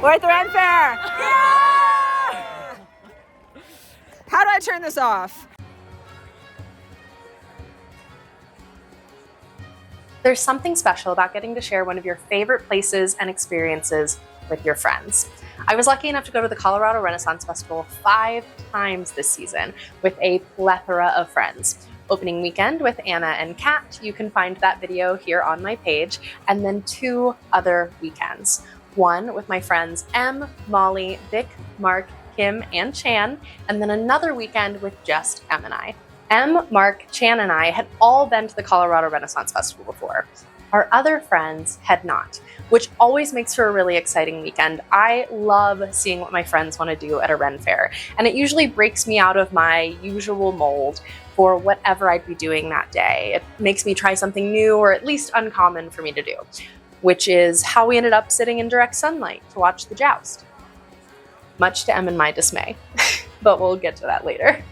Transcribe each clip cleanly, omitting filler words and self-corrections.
We're at the Ren Fair. Yeah! How do I turn this off? There's something special about getting to share one of your favorite places and experiences with your friends. I was lucky enough to go to the Colorado Renaissance Festival 5 times this season with a plethora of friends. Opening weekend with Anna and Kat, you can find that video here on my page, and then 2 other weekends. One with my friends Em, Molly, Vic, Mark, Kim, and Chan, and then another weekend with just Em and I. Em, Mark, Chan, and I had all been to the Colorado Renaissance Festival before. Our other friends had not, which always makes for a really exciting weekend. I love seeing what my friends want to do at a Ren Fair, and it usually breaks me out of my usual mold for whatever I'd be doing that day. It makes me try something new, or at least uncommon for me to do, which is how we ended up sitting in direct sunlight to watch the joust. Much to Em and my dismay, but we'll get to that later.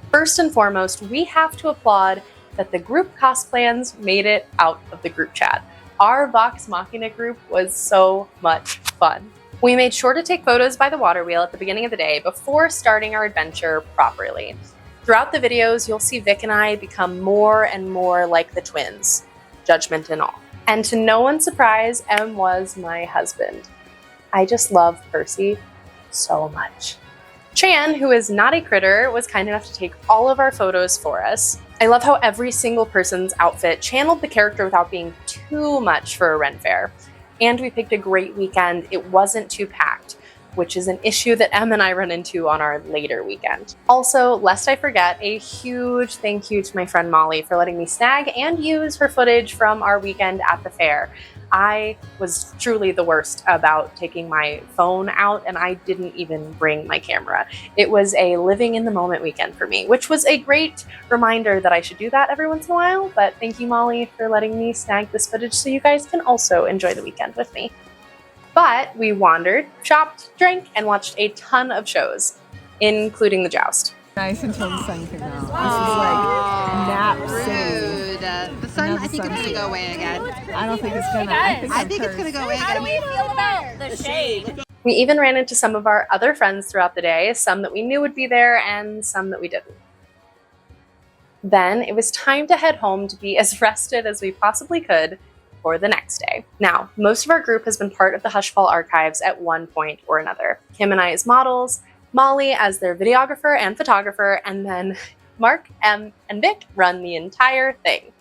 First and foremost, we have to applaud that the group cosplans made it out of the group chat. Our Vox Machina group was so much fun. We made sure to take photos by the water wheel at the beginning of the day before starting our adventure properly. Throughout the videos, you'll see Vic and I become more and more like the twins, judgment and all. And to no one's surprise, Em was my husband. I just love Percy so much. Chan, who is not a critter, was kind enough to take all of our photos for us. I love how every single person's outfit channeled the character without being too much for a Ren Fair. And we picked a great weekend. It wasn't too packed, which is an issue that Em and I run into on our later weekend. Also, lest I forget, a huge thank you to my friend Molly for letting me snag and use her footage from our weekend at the fair. I was truly the worst about taking my phone out, and I didn't even bring my camera. It was a living in the moment weekend for me, which was a great reminder that I should do that every once in a while. But thank you, Molly, for letting me snag this footage so you guys can also enjoy the weekend with me. But we wandered, shopped, drank, and watched a ton of shows, including the joust. Nice until the sun came out. This is like nap city. The sun, I think it's going to go away again. I don't think it's gonna. I think it's going to go away again. How do we feel about the shade? We even ran into some of our other friends throughout the day, some that we knew would be there and some that we didn't. Then it was time to head home to be as rested as we possibly could for the next day. Now, most of our group has been part of the Hushfall archives at one point or another. Kim and I as models, Molly as their videographer and photographer, and then Mark, Em, and Vic run the entire thing.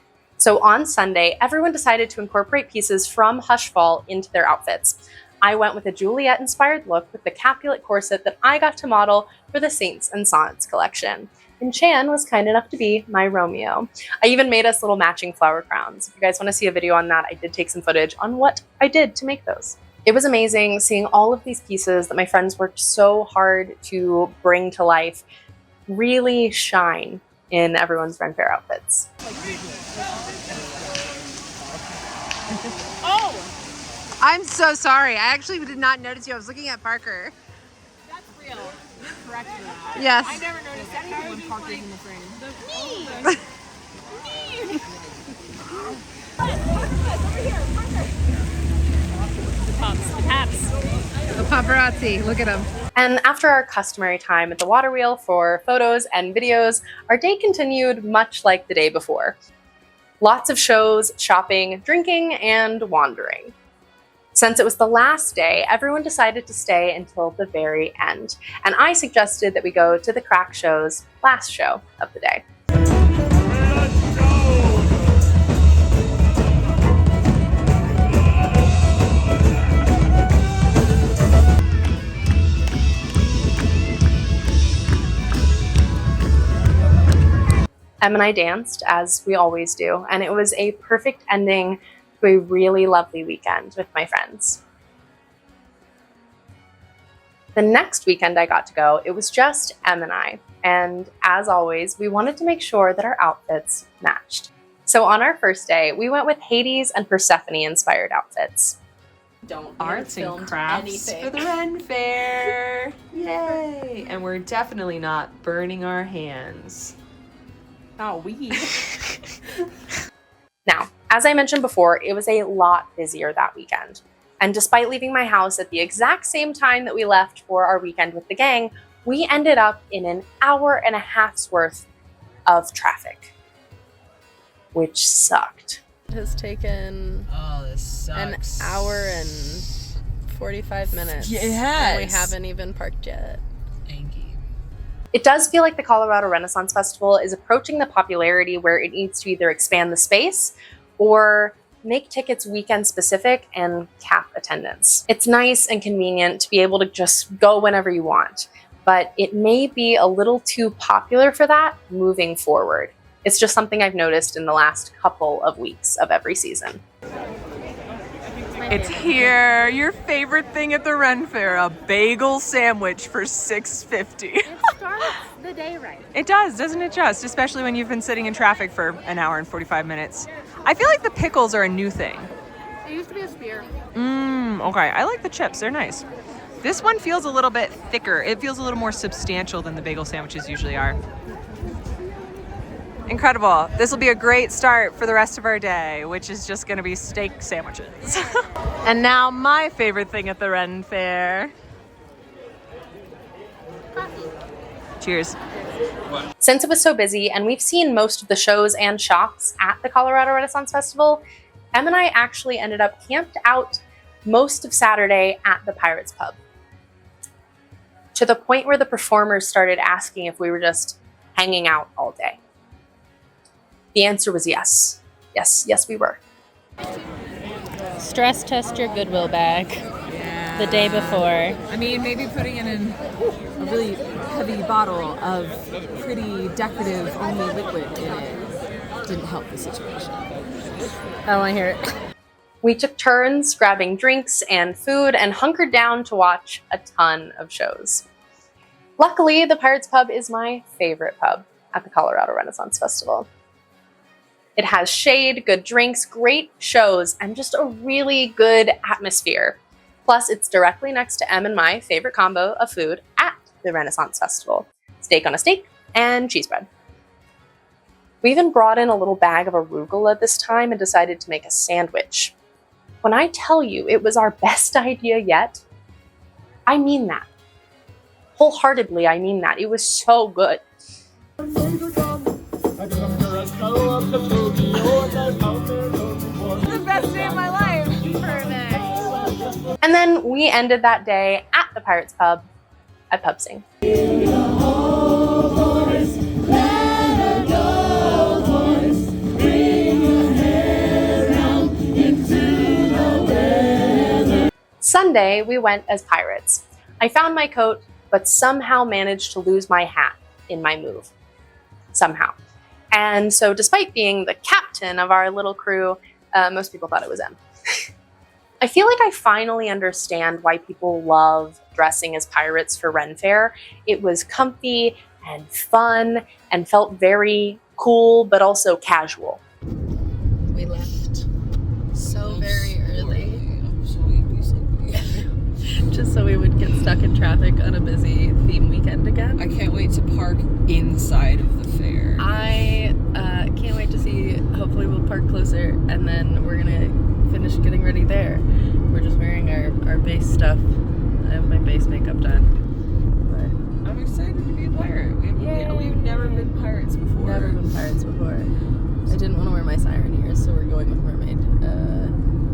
So on Sunday, everyone decided to incorporate pieces from Hushfall into their outfits. I went with a Juliet-inspired look with the Capulet corset that I got to model for the Saints and Sonnets collection. And Chan was kind enough to be my Romeo. I even made us little matching flower crowns. If you guys want to see a video on that, I did take some footage on what I did to make those. It was amazing seeing all of these pieces that my friends worked so hard to bring to life really shine in everyone's Ren Fair outfits. Oh! I'm so sorry. I actually did not notice you. I was looking at Parker. That's real. You're correct for that. Yes. I never noticed anything when Parker's in the frame. Me! Me! Over here, Parker. The pups, the paps. The paparazzi. Look at them. And after our customary time at the water wheel for photos and videos, our day continued much like the day before. Lots of shows, shopping, drinking, and wandering. Since it was the last day, everyone decided to stay until the very end, and I suggested that we go to the Crack Show's last show of the day. Em and I danced, as we always do, and it was a perfect ending to a really lovely weekend with my friends. The next weekend I got to go, it was just Em and I, and as always, we wanted to make sure that our outfits matched. So on our first day, we went with Hades and Persephone-inspired outfits. Arts and crafts for the Ren Fair. Yay! And we're definitely not burning our hands. Oh, we. Now, as I mentioned before, it was a lot busier that weekend. And despite leaving my house at the exact same time that we left for our weekend with the gang, we ended up in an hour and a half's worth of traffic, which sucked. It has taken an hour and 45 minutes. Yeah, it has. And we haven't even parked yet. It does feel like the Colorado Renaissance Festival is approaching the popularity where it needs to either expand the space or make tickets weekend specific and cap attendance. It's nice and convenient to be able to just go whenever you want, but it may be a little too popular for that moving forward. It's just something I've noticed in the last couple of weeks of every season. It's here. Your favorite thing at the Ren Fair, a bagel sandwich for $6.50. It starts the day right. It does, doesn't it just? Especially when you've been sitting in traffic for an hour and 45 minutes. I feel like the pickles are a new thing. It used to be a spear. Okay. I like the chips. They're nice. This one feels a little bit thicker. It feels a little more substantial than the bagel sandwiches usually are. Incredible. This will be a great start for the rest of our day, which is just going to be steak sandwiches. And now my favorite thing at the Ren Fair. Coffee. Cheers. Since it was so busy and we've seen most of the shows and shops at the Colorado Renaissance Festival, Em and I actually ended up camped out most of Saturday at the Pirates Pub, to the point where the performers started asking if we were just hanging out all day. The answer was yes. Yes, we were. Stress test your Goodwill bag the day before. I mean, maybe putting in a really heavy bottle of pretty decorative only liquid in it didn't help the situation. I want to hear it. We took turns grabbing drinks and food and hunkered down to watch a ton of shows. Luckily, the Pirates Pub is my favorite pub at the Colorado Renaissance Festival. It has shade, good drinks, great shows, and just a really good atmosphere. Plus, it's directly next to Em and my favorite combo of food at the Renaissance Festival: steak on a steak and cheese bread. We even brought in a little bag of arugula this time and decided to make a sandwich. When I tell you it was our best idea yet, I mean that. Wholeheartedly, I mean that. It was so good. The best day of my life. Perfect. And then we ended that day at the Pirates Pub at Pub Sing. Sunday, we went as pirates. I found my coat, but somehow managed to lose my hat in my move. Somehow. And so despite being the captain of our little crew, most people thought it was Em. I feel like I finally understand why people love dressing as pirates for Ren Fair. It was comfy and fun and felt very cool, but also casual. We left so very early. Just so we would get stuck in traffic on a busy theme weekend again. I can't wait to park inside of the fair. I can't wait to see, hopefully we'll park closer and then we're gonna finish getting ready there. We're just wearing our base stuff. I have my base makeup done. But I'm excited to be a pirate. We've never been pirates before. never been pirates before. I didn't want to wear my siren ears, so we're going with mermaid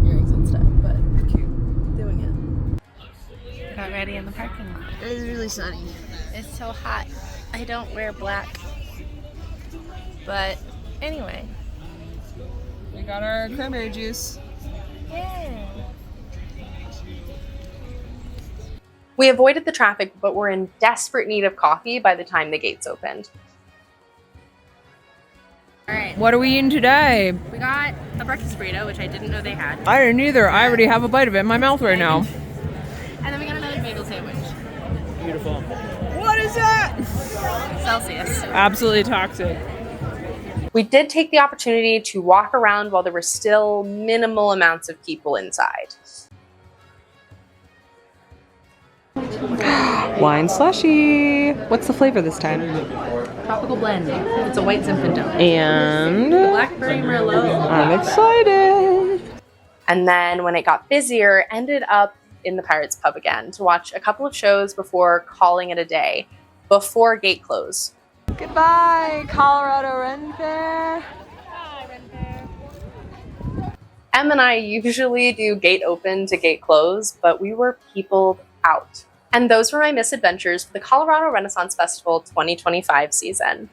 earrings instead, but cute. Doing it. Got ready in the parking lot. It is really sunny. It's so hot. I don't wear black. But anyway. We got our cranberry juice. Yeah. We avoided the traffic, but were in desperate need of coffee by the time the gates opened. Alright, What are we eating today? we got a breakfast burrito, which I didn't know they had. I didn't either. I already have a bite of it in my mouth right now. And then we got another bagel sandwich. Beautiful. What is that? Celsius. Absolutely toxic. We did take the opportunity to walk around while there were still minimal amounts of people inside. Wine slushy. What's the flavor this time? Tropical blend. It's a white Zinfandel. And Blackberry Merlot. I'm excited. And then when it got busier, ended up in the Pirates Pub again to watch a couple of shows before calling it a day, before gate close. Goodbye, Colorado Ren Fair. Em and I usually do gate open to gate close, but we were peopled out. And those were my misadventures for the Colorado Renaissance Festival 2025 season.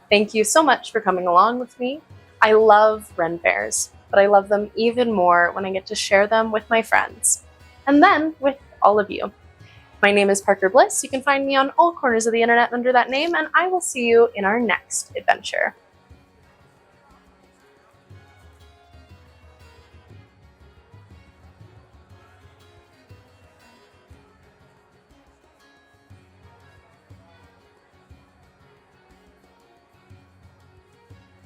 Thank you so much for coming along with me. I love Ren fairs, but I love them even more when I get to share them with my friends. And then with all of you. My name is Parker Bliss. You can find me on all corners of the internet under that name, and I will see you in our next adventure.